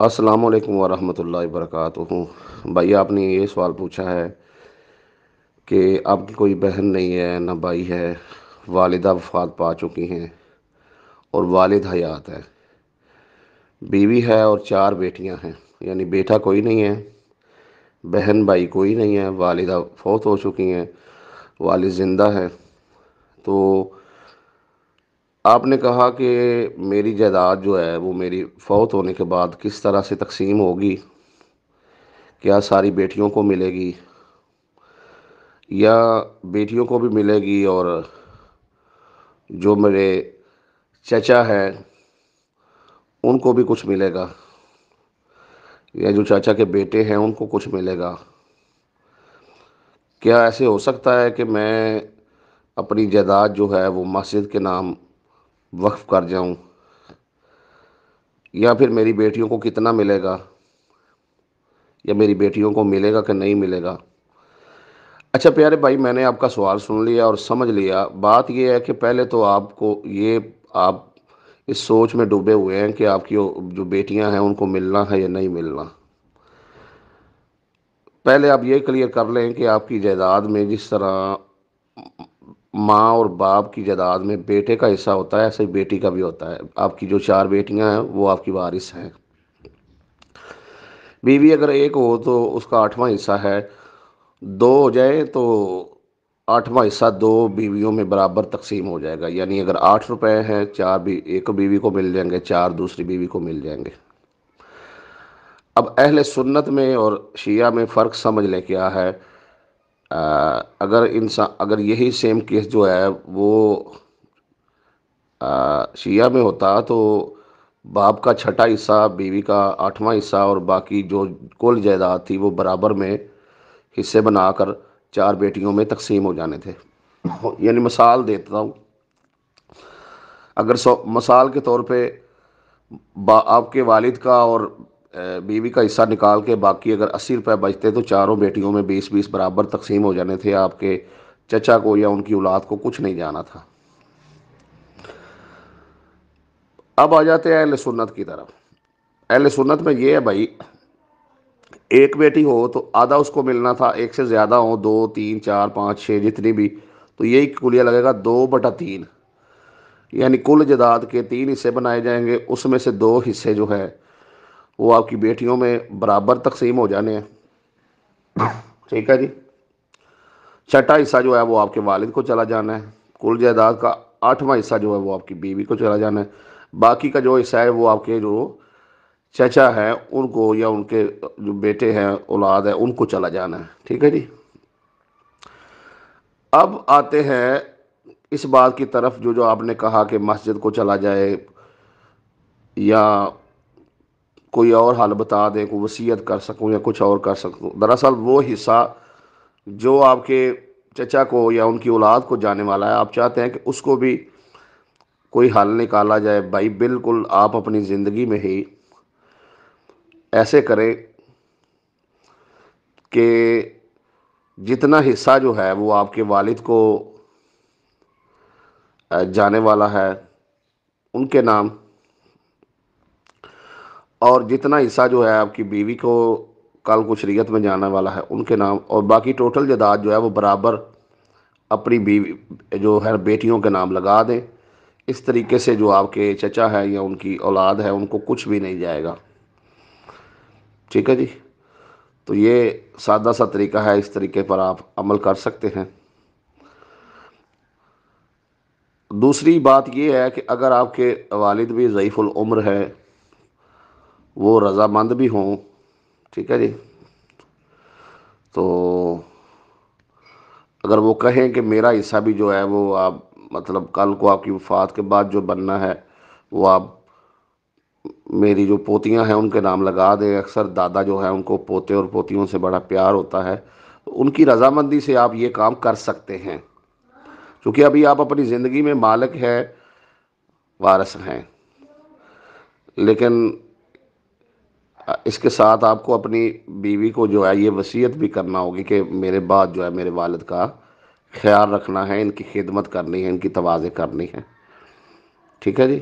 السلام علیکم ورحمۃ اللہ وبرکاتہ۔ بھائی آپ نے یہ سوال پوچھا ہے کہ آپ کی کوئی بہن نہیں ہے نہ بھائی ہے، والدہ وفات پا چکی ہیں اور والد حیات ہے، بیوی ہے اور 4 بیٹیاں ہیں، یعنی بیٹا کوئی نہیں ہے، بہن بھائی کوئی نہیں ہے، والدہ فوت ہو چکی ہیں، والد زندہ ہے۔ تو آپ نے کہا کہ میری جائیداد جو ہے وہ میری فوت ہونے کے بعد کس طرح سے تقسیم ہوگی، کیا ساری بیٹیوں کو ملے گی یا بیٹیوں کو بھی ملے گی اور جو میرے چچا ہے ان کو بھی کچھ ملے گا، یا جو چاچا کے بیٹے ہیں ان کو کچھ ملے گا؟ کیا ایسے ہو سکتا ہے کہ میں اپنی جائیداد جو ہے وہ مسجد کے نام وقف کر جاؤں، یا پھر میری بیٹیوں کو کتنا ملے گا، یا میری بیٹیوں کو ملے گا کہ نہیں ملے گا؟ اچھا پیارے بھائی، میں نے آپ کا سوال سن لیا اور سمجھ لیا۔ بات یہ ہے کہ پہلے تو آپ کو یہ آپ اس سوچ میں ڈوبے ہوئے ہیں کہ آپ کی جو بیٹیاں ہیں ان کو ملنا ہے یا نہیں ملنا۔ پہلے آپ یہ کلیئر کر لیں کہ آپ کی جائیداد میں جس طرح ماں اور باپ کی جائیداد میں بیٹے کا حصہ ہوتا ہے، ایسے ہی بیٹی کا بھی ہوتا ہے۔ آپ کی جو 4 بیٹیاں ہیں وہ آپ کی وارث ہیں۔ بیوی اگر ایک ہو تو اس کا 8واں حصہ ہے، 2 ہو جائے تو 8واں حصہ 2 بیویوں میں برابر تقسیم ہو جائے گا، یعنی اگر 8 روپے ہیں، ایک بیوی کو مل جائیں گے، 4 دوسری بیوی کو مل جائیں گے۔ اب اہل سنت میں اور شیعہ میں فرق سمجھ لیں کیا ہے۔ اگر یہی سیم کیس جو ہے وہ شیعہ میں ہوتا تو باپ کا 6واں حصہ، بیوی کا 8واں حصہ اور باقی جو کل جائیداد تھی وہ برابر میں حصے بنا کر 4 بیٹیوں میں تقسیم ہو جانے تھے۔ یعنی مثال دیتا ہوں، اگر مثال کے طور پہ آپ کے والد کا اور بیوی کا حصہ نکال کے باقی اگر 80 روپے بچتے تو چاروں بیٹیوں میں 20-20 برابر تقسیم ہو جانے تھے، آپ کے چچا کو یا ان کی اولاد کو کچھ نہیں جانا تھا۔ اب آ جاتے ہیں اہل سنت کی طرف۔ اہل سنت میں یہ ہے بھائی، ایک بیٹی ہو تو آدھا اس کو ملنا تھا، ایک سے زیادہ ہو، 2 3 4 5 6 جتنی بھی، تو یہی کلیہ لگے گا 2/3، یعنی کل جائیداد کے 3 حصے بنائے جائیں گے، اس میں سے 2 حصے جو ہے وہ آپ کی بیٹیوں میں برابر تقسیم ہو جانے ہیں۔ ٹھیک ہے جی۔ 6واں حصہ جو ہے وہ آپ کے والد کو چلا جانا ہے، کل جائیداد کا 8واں حصہ جو ہے وہ آپ کی بیوی کو چلا جانا ہے، باقی کا جو حصہ ہے وہ آپ کے جو چچا ہیں ان کو یا ان کے جو بیٹے ہیں اولاد ہے ان کو چلا جانا ہے۔ ٹھیک ہے جی۔ اب آتے ہیں اس بات کی طرف جو آپ نے کہا کہ مسجد کو چلا جائے یا کوئی اور حل بتا دیں، کوئی وصیت کر سکوں یا کچھ اور کر سکوں۔ دراصل وہ حصہ جو آپ کے چچا کو یا ان کی اولاد کو جانے والا ہے، آپ چاہتے ہیں کہ اس کو بھی کوئی حل نکالا جائے۔ بھائی بالکل آپ اپنی زندگی میں ہی ایسے کریں کہ جتنا حصہ جو ہے وہ آپ کے والد کو جانے والا ہے ان کے نام، اور جتنا حصہ جو ہے آپ کی بیوی کو کل کو شریعت میں جانے والا ہے ان کے نام، اور باقی ٹوٹل جائیداد جو ہے وہ برابر اپنی بیوی جو ہے بیٹیوں کے نام لگا دیں۔ اس طریقے سے جو آپ کے چچا ہے یا ان کی اولاد ہے ان کو کچھ بھی نہیں جائے گا۔ ٹھیک ہے جی۔ تو یہ سادہ سا طریقہ ہے، اس طریقے پر آپ عمل کر سکتے ہیں۔ دوسری بات یہ ہے کہ اگر آپ کے والد بھی ضعیف العمر ہے، وہ رضامند بھی ہوں، ٹھیک ہے جی، تو اگر وہ کہیں کہ میرا حصہ بھی جو ہے وہ آپ مطلب کل کو آپ کی وفات کے بعد جو بننا ہے وہ آپ میری جو پوتیاں ہیں ان کے نام لگا دیں۔ اکثر دادا جو ہیں ان کو پوتے اور پوتیوں سے بڑا پیار ہوتا ہے، تو ان کی رضامندی سے آپ یہ کام کر سکتے ہیں، کیونکہ ابھی آپ اپنی زندگی میں مالک ہے، وارث ہیں، لیکن اس کے ساتھ آپ کو اپنی بیوی کو جو ہے یہ وصیت بھی کرنا ہوگی کہ میرے بعد جو ہے میرے والد کا خیال رکھنا ہے، ان کی خدمت کرنی ہے، ان کی تواضع کرنی ہے۔ ٹھیک ہے جی۔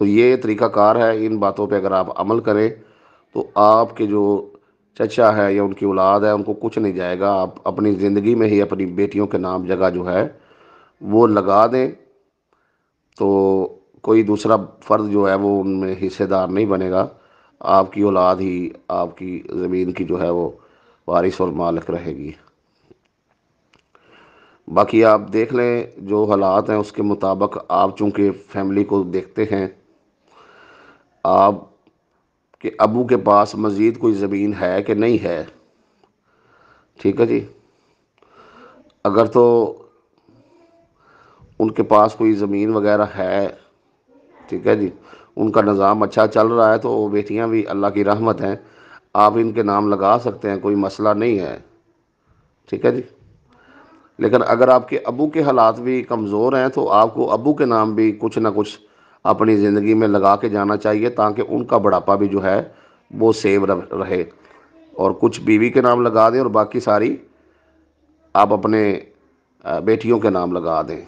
تو یہ طریقہ کار ہے، ان باتوں پہ اگر آپ عمل کریں تو آپ کے جو چچا ہے یا ان کی اولاد ہے ان کو کچھ نہیں جائے گا، آپ اپنی زندگی میں ہی اپنی بیٹیوں کے نام جگہ جو ہے وہ لگا دیں تو کوئی دوسرا فرد جو ہے وہ ان میں حصے دار نہیں بنے گا، آپ کی اولاد ہی آپ کی زمین کی جو ہے وہ وارث اور مالک رہے گی۔ باقی آپ دیکھ لیں جو حالات ہیں اس کے مطابق، آپ چونکہ فیملی کو دیکھتے ہیں، آپ کے ابو کے پاس مزید کوئی زمین ہے کہ نہیں ہے؟ ٹھیک ہے جی، اگر تو ان کے پاس کوئی زمین وغیرہ ہے، ٹھیک ہے جی، ان کا نظام اچھا چل رہا ہے، تو وہ بیٹیاں بھی اللہ کی رحمت ہیں، آپ ان کے نام لگا سکتے ہیں، کوئی مسئلہ نہیں ہے، ٹھیک ہے جی۔ لیکن اگر آپ کے ابو کے حالات بھی کمزور ہیں تو آپ کو ابو کے نام بھی کچھ نہ کچھ اپنی زندگی میں لگا کے جانا چاہیے، تاکہ ان کا بڑھاپا بھی جو ہے وہ سیو رہے، اور کچھ بیوی کے نام لگا دیں اور باقی ساری آپ اپنے بیٹیوں کے نام لگا دیں۔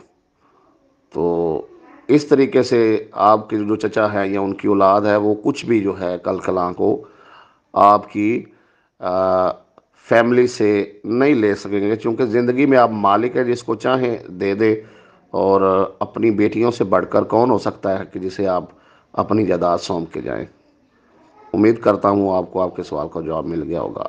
تو اس طریقے سے آپ کے جو چچا ہے یا ان کی اولاد ہے وہ کچھ بھی جو ہے کل کلاں کو آپ کی فیملی سے نہیں لے سکیں گے، چونکہ زندگی میں آپ مالک ہیں، جس کو چاہیں دے دے، اور اپنی بیٹیوں سے بڑھ کر کون ہو سکتا ہے کہ جسے آپ اپنی جائیداد سونپ کے جائیں۔ امید کرتا ہوں آپ کو آپ کے سوال کا جواب مل گیا ہوگا۔